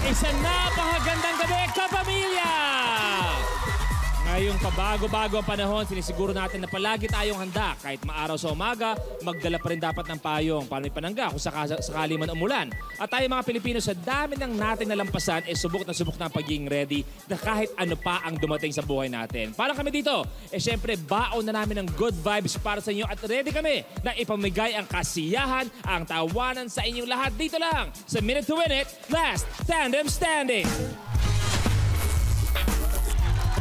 Isang napakagandang gabi, kapamilya! Ngayong pabago-bago ang panahon, sinisiguro natin na palagi tayong handa. Kahit maaraw sa umaga, magdala pa rin dapat ng payong para may panangga kung sakali man umulan. At tayo mga Pilipino, sa dami ng nating nalampasan, subok na ang pagiging ready na kahit ano pa ang dumating sa buhay natin. Para kami dito, syempre, baon na namin ng good vibes para sa inyo at ready kami na ipamigay ang kasiyahan, ang tawanan sa inyong lahat dito lang sa Minute to Win It, Last Tandem Standing.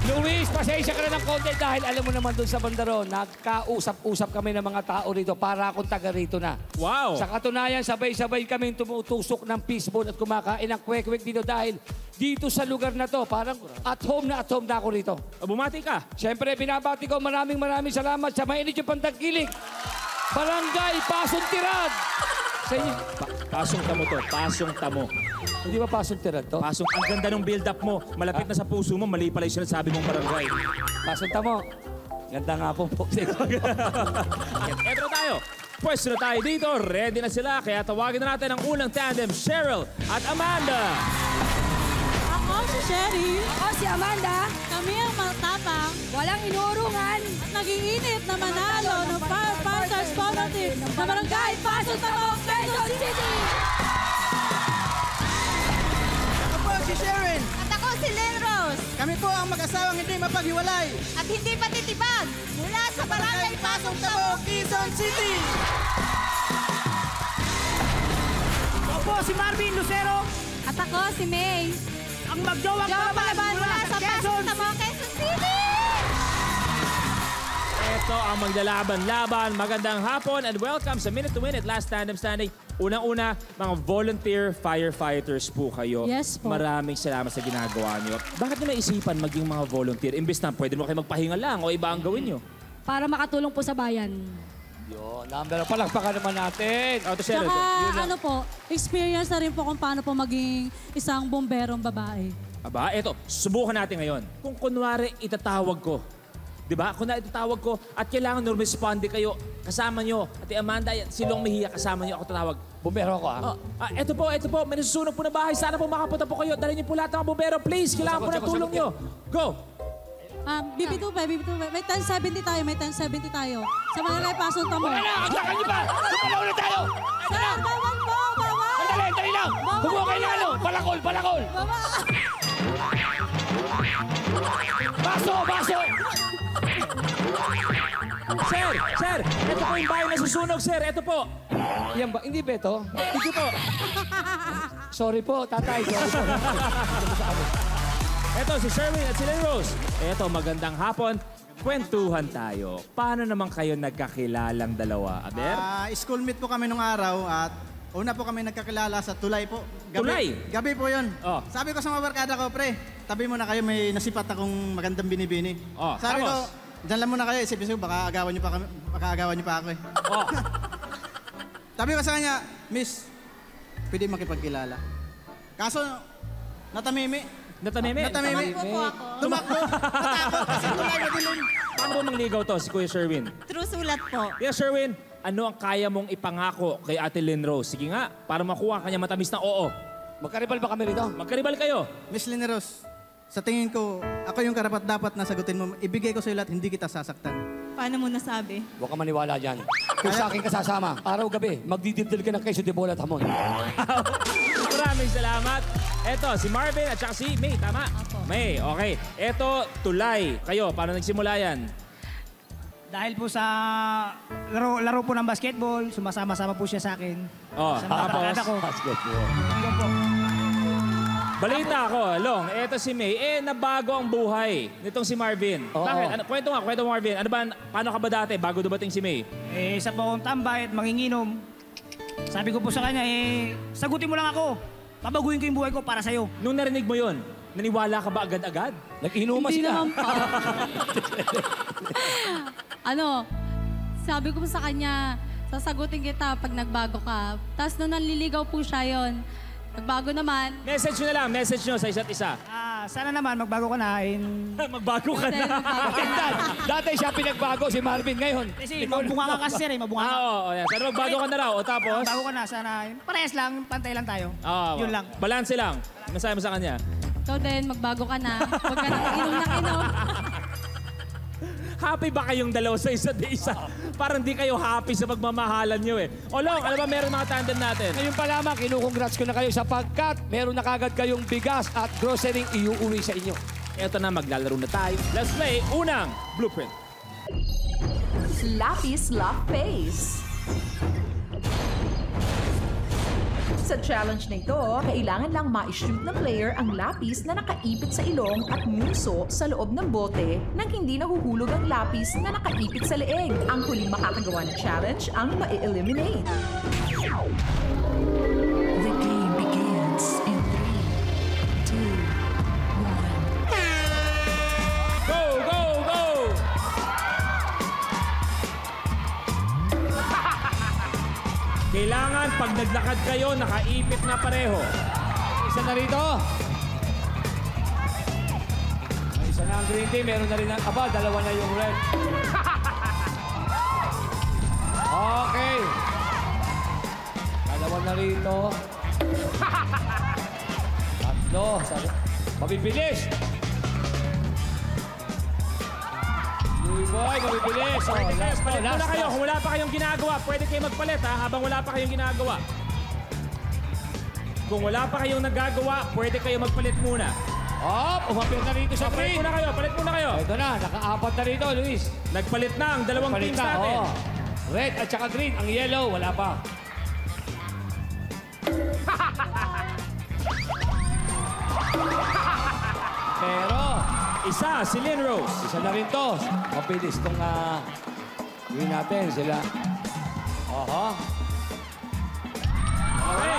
Luis, pasensya ka na ng konti dahil alam mo naman doon sa bandaron, nagkausap-usap kami ng mga tao rito para akong taga rito na. Wow! Sa katunayan, sabay-sabay kaming tumutusok ng fishbone at kumakain ng kwek-kwek dito dahil dito sa lugar na to, parang at home na ako rito. Bumati ka. Siyempre, binabati ko maraming salamat sa mainit yung pantagkilik. Barangay Pasong Tirad! Sa inyo, Pasong tamo to, pasong tamo. hindi ba Pasong Tirad to? Pasong, ang ganda ng build-up mo. Malapit na sa puso mo, mali pala yung sinasabi mong barangay. Pasong Tamo. Ganda nga po po. Eto tayo. Pwesto na tayo dito. Ready na sila. Kaya tawagin na natin ang unang tandem, Cheryl at Amanda. Ako si Sherry. Ako si Amanda. Kami ang matapang Walang inurungan. at nag-iinit na manalo ng Firefighters Volunteer na Barangay Pasong Tamo, Quezon City. Ako po si Sharon. At ako si Lynn Rose. Kami po ang mag-asawang hindi mapaghiwalay. At hindi patitibag mula sa Barangay Pasong Tamo. Quezon City. Ako po si Marvin Lucero, At ako si May. ang magdowang Jowa kalaban Palaban mula sa Pasong Tamo, Quezon City. Ito ang maglalaban-laban. Magandang hapon and welcome sa Minute to Win It, Last Tandem Standing. Unang-una, mga volunteer firefighters po kayo. Yes po. Maraming salamat sa ginagawa nyo. Bakit nyo naisipan maging mga volunteer? Imbes na pwede mo kayo magpahinga lang o iba ang gawin nyo. Para makatulong po sa bayan. Yun, number. Palakpakan naman natin. Ito, Cheryl. Tsaka ano po, experience na rin po kung paano po maging isang bomberong babae. Aba, eto, subukan natin ngayon. Kung kunwari itatawag ko, di ba? Kung itatawag ko at kailangan responde kayo, kasama nyo, Ate Amanda, Silong Mejia, kasama nyo ako tatawag. Bumbero ako, ha? Eto po, may nasusunog po na bahay. Sana po makapunta po kayo. Dalhin niyo po lahat ng mga bumbero, please. Kailangan po ng tulong nyo. Go! BB2 pa. May 1070 tayo, may 1070 tayo. Sa Barangay Pasong Tamo. Wala na! Aglakan niyo pa! Lumalaw na tayo! Sir, bawal po! Bawal! Dali lang! Kumuha kayo ng ano! Palakol! Bawal! Baso! Sir, ito po yung bahay na susunog, sir. Ito po. Yan ba? Hindi ba ito? Hindi po. Sorry po, tatay. Sorry po. Ito, si Sherwin at si Lynn Rose. Ito, magandang hapon. Kwentuhan tayo. Paano naman kayo nagkakilalang dalawa, Aber? Schoolmate po kami nung araw at una po kami nagkakilala sa Tulay po. Tulay? Gabi po yun. Oh. Sabi ko sa mga barkada ko, pre, tabi mo na kayo, may nasipat akong magandang binibini. Oh, Sabi tapos? ko, dyan lang muna kayo, isip-isip, baka agawan niyo pa ako eh. Oh. Sabi ko sa kanya, Miss, pwede makipagkilala. Kaso, natamimi. Nataneme? Natamimi. Tumakbo po ako. Tumakbo. Natakot kasi Tulay madilim. Paano ba mangligaw to, si Kuya Sherwin? True sulat po. Kuya Sherwin, ano ang kaya mong ipangako kay Ate Lynn Rose? Sige nga, para makuha kanya matamis na oo. Magkaribal ba kami rito? Magkaribal kayo. Miss Lineros, sa tingin ko, ako yung karapat-dapat na sagutin mo. Ibigay ko sa iyo lahat, hindi kita sasaktan. Paano mo nasabi? Huwag ka maniwala dyan. Kung sa akin kasasama, araw-gabi, magdidibdil ka ng queso de bola at hamon. Maraming salamat. Eto, si Marvin at saka si May, tama? Apo. May, okay. Eto, Tulay. Kayo, paano nagsimula yan? dahil po sa laro po ng basketball, sumasama-sama po siya sa akin. Oh, Sa mga barkada ko. Basketball. Yun po. Balita ko, Long, eto si May, nabago ang buhay nitong si Marvin. Oo. Bakit? Kwento mo Marvin. Ano ba, paano ka ba dati bago dumating si May? Isa po akong tambay at manginginom. Sabi ko po sa kanya, sagutin mo lang ako. Babaguhin ko yung buhay ko para sa'yo. Nung narinig mo yon, naniwala ka ba agad-agad? Nag-inumas Hindi ka. naman pa. Ano, sabi ko sa kanya, sasagutin kita pag nagbago ka. Tapos nung nanliligaw po siya yon, nagbago naman. Message nyo na lang, message nyo sa isa't isa. Sana naman magbago ka na. Magbago ka na. Dati siya pinagbago si Marvin ngayon. Kasi mabunga ka kasi sir, mabunga ka. Oo, yan. Sana magbago ka na raw. O tapos? Bago ka na, sana. Parehas lang, pantay lang tayo. Yun lang. Balanse lang. Masabi mo sa kanya. Ikaw din, magbago ka na. Huwag ka na inom ng inom. Happy ba kayong dalawa sa isa't isa? Parang di kayo happy sa pagmamahalan nyo eh. O Long, ano ba meron mga tandem natin? Ngayon pa lamang, kinukongrats ko na kayo sapagkat meron na kagad kayong bigas at grocery iuuwi sa inyo. Eto na, maglalaro na tayo. Let's play unang blueprint. Lapis Lock Face. Sa challenge na ito, kailangan lang ma-shoot ng player ang lapis na nakaipit sa ilong at nguso sa loob ng bote nang hindi nahuhulog ang lapis na nakaipit sa leeg. Ang huling makakagawa ng challenge ang ma-eliminate. The game begins in 3, 2, 1. Go, go, go! Kailangan pag naglakad kayo, nakaipit na pareho. Isa na rito. May isa na ang green team, meron na rin ang... Aba, dalawa na yung red. Okay. Dalawa na rito. Tatlo. Mabibilis. Louie Boy, mabibilis. Oh, last Palit muna last, kayo. last. Kung wala pa kayong ginagawa, pwede kayo magpalit ha, habang wala pa kayong ginagawa. Kung wala pa kayong nagagawa, pwede kayo magpalit muna. Umapit na rito sa Palit green. muna kayo, palit muna kayo. Ito na, naka-apat na rito, Luis. Nagpalit na ang dalawang Palit teams na, natin. oh. Red at saka green. Ang yellow, wala pa. Pero, Isa, si Lynn Rose. isa na rin to. Mabilis itong gawin natin sila. Oho. Okay.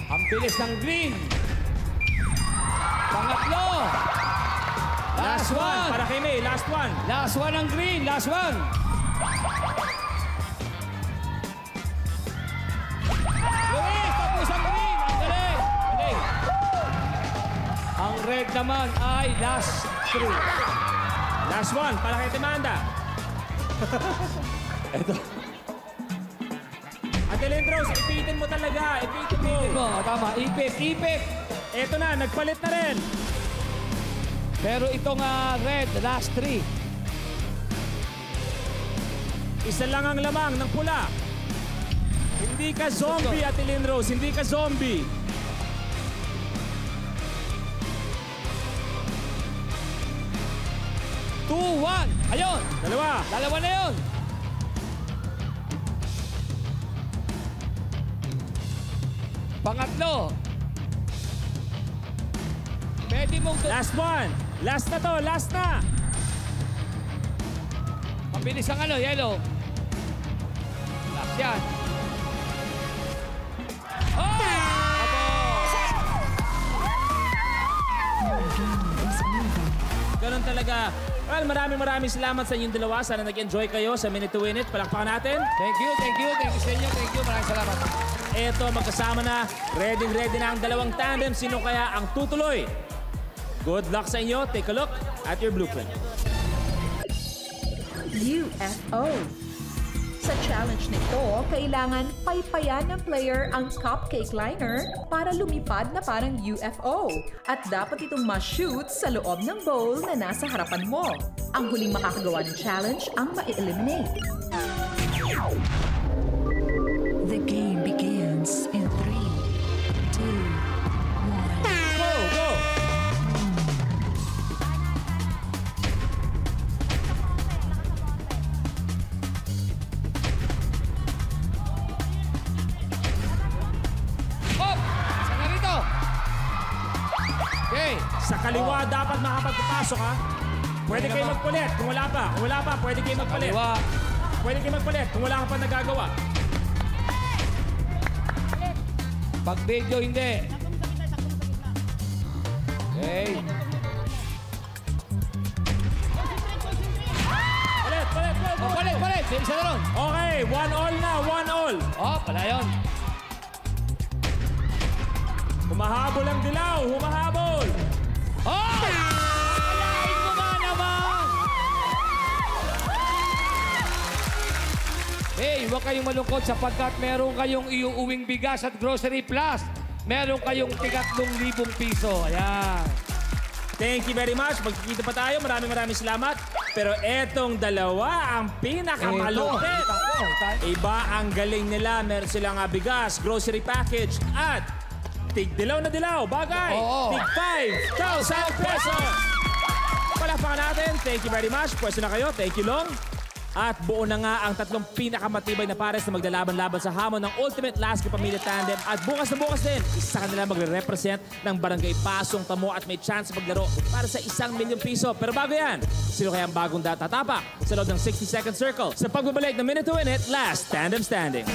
Ang bilis ng green. Pangatlo. Last one. Para kay May, last one. Last one ang green. Last one. Luis, tapos ang green. Ang galing. Galing. Ang red naman ay last three. Last one, para kay Timanda. Ito. Ate Lynn Rose, ipitin mo talaga. Ipitin mo. Ito, tama. Ipit, ipit. Eto na, nagpalit na rin. Pero itong red, last three. Isa lang ang lamang ng pula. Hindi ka zombie, Ate Lynn Rose. Hindi ka zombie. Two, one. Ayun. Dalawa. Dalawa na yun. Pangatlo. Pwede mong... Last one. Last na to, last na. Mabilis ang yellow. Last yan. Oh! Ganun talaga. Well, maraming salamat sa inyong dalawa. Sana nag-enjoy kayo sa Minute to Win It. Palakpakan natin. Thank you sa inyo. Thank you. Maraming salamat. Eto, magkasama na. Ready na ang dalawang tandem. Sino kaya ang tutuloy? Good luck sa inyo. Take a look at your blueprint. UFO. Sa challenge nito, kailangan paypayan ng player ang cupcake liner para lumipad na parang UFO. At dapat itong ma-shoot sa loob ng bowl na nasa harapan mo. Ang huling makakagawa ng challenge ang ma-eliminate. The game begins in 3, 2, 1. Go, go! Okay. Sa kaliwa dapat makapagpapasok ha. Pwede kayo magpalit. Kung wala pa, pwede kayo magpalit. Kaliwa. Pwede kayo magpalit kung wala ka pa nagagawa. Pag video, hindi. Okay. Palit, go, go, go. Palit. Isa na ron. Okay, 1-all na, 1-all. Pala yun. Humahabol ang dilaw. Humahabol. Oh! Alain mo nga naman! Hey, huwag kayong malungkot sapagkat meron kayong iuuwing bigas at grocery plus. Meron kayong 3,000 piso. Ayan. Thank you very much. Magkikita pa tayo. Maraming salamat. Pero etong dalawa ang pinakamalupit. Iba ang galing nila. Meron silang bigas, grocery package, at tig-dilaw na dilaw. Bagay. Oo. Tig 5,000 pesos. Palakpakan natin. Thank you very much. Pwesto na kayo. Thank you, Long. At buo na nga ang 3 pinakamatibay na pares na maglalaban-laban sa hamon ng Ultimate Lasky Pamilya Tandem. At bukas na bukas din, isa kanila magre-represent ng Barangay Pasong Tamo at may chance maglaro para sa 1 milyong piso. Pero bago yan, sino kaya ang bagong tatapak sa loob ng 60-second circle? Sa pagbabalik ng Minute to Win It, Last Tandem Standing.